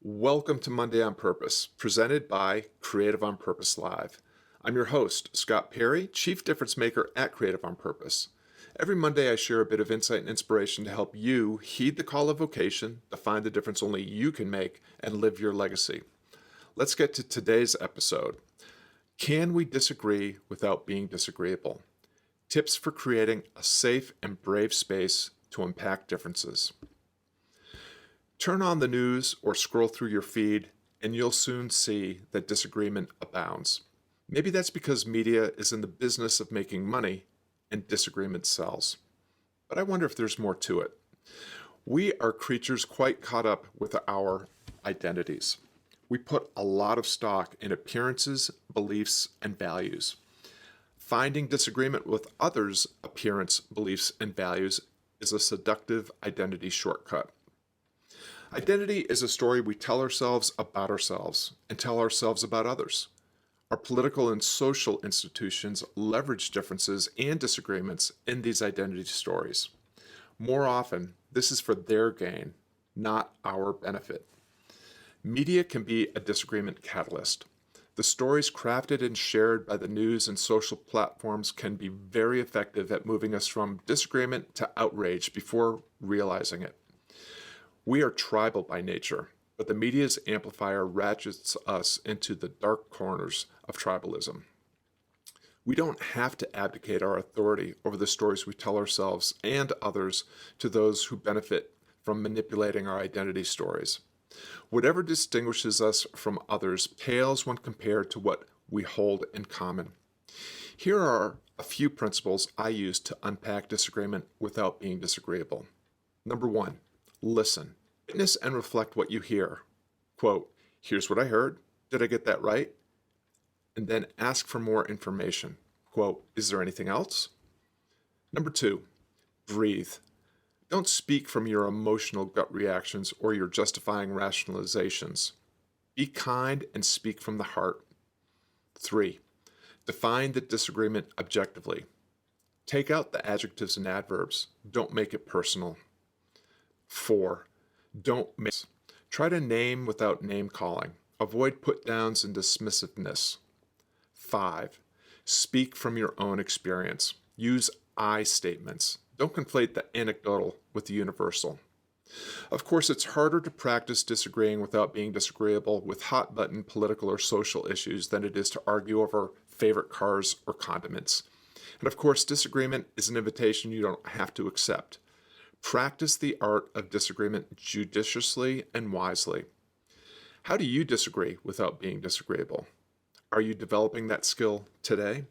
Welcome to Monday on Purpose, presented by Creative on Purpose Live. I'm your host, Scott Perry, Chief Difference Maker at Creative on Purpose. Every Monday, I share a bit of insight and inspiration to help you heed the call of vocation, define the difference only you can make, and live your legacy. Let's get to today's episode. Can we disagree without being disagreeable? Tips for creating a safe and brave space to unpack differences. Turn on the news or scroll through your feed, and you'll soon see that disagreement abounds. Maybe that's because media is in the business of making money and disagreement sells. But I wonder if there's more to it. We are creatures quite caught up with our identities. We put a lot of stock in appearances, beliefs, and values. Finding disagreement with others' appearance, beliefs, and values is a seductive identity shortcut. Identity is a story we tell ourselves about ourselves and tell ourselves about others. Our political and social institutions leverage differences and disagreements in these identity stories. More often, this is for their gain, not our benefit. Media can be a disagreement catalyst. The stories crafted and shared by the news and social platforms can be very effective at moving us from disagreement to outrage before realizing it. We are tribal by nature, but the media's amplifier ratchets us into the dark corners of tribalism. We don't have to abdicate our authority over the stories we tell ourselves and others to those who benefit from manipulating our identity stories. Whatever distinguishes us from others pales when compared to what we hold in common. Here are a few principles I use to unpack disagreement without being disagreeable. Number one, listen. Witness and reflect what you hear. Quote, here's what I heard. Did I get that right? And then ask for more information. Quote, is there anything else? Number two, breathe. Don't speak from your emotional gut reactions or your justifying rationalizations. Be kind and speak from the heart. Three, define the disagreement objectively. Take out the adjectives and adverbs. Don't make it personal. Four, don't miss. Try to name without name calling. Avoid put downs and dismissiveness. 5. Speak from your own experience. Use I statements. Don't conflate the anecdotal with the universal. Of course, it's harder to practice disagreeing without being disagreeable with hot button political or social issues than it is to argue over favorite cars or condiments. And of course, disagreement is an invitation you don't have to accept. Practice the art of disagreement judiciously and wisely. How do you disagree without being disagreeable? Are you developing that skill today?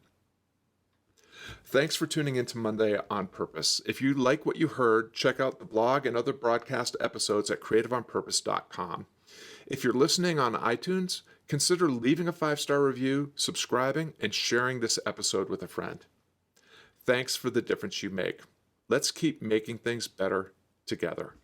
Thanks for tuning in to Monday on Purpose. If you like what you heard, check out the blog and other broadcast episodes at creativeonpurpose.com. If you're listening on iTunes, consider leaving a 5-star review, subscribing, and sharing this episode with a friend. Thanks for the difference you make. Let's keep making things better together.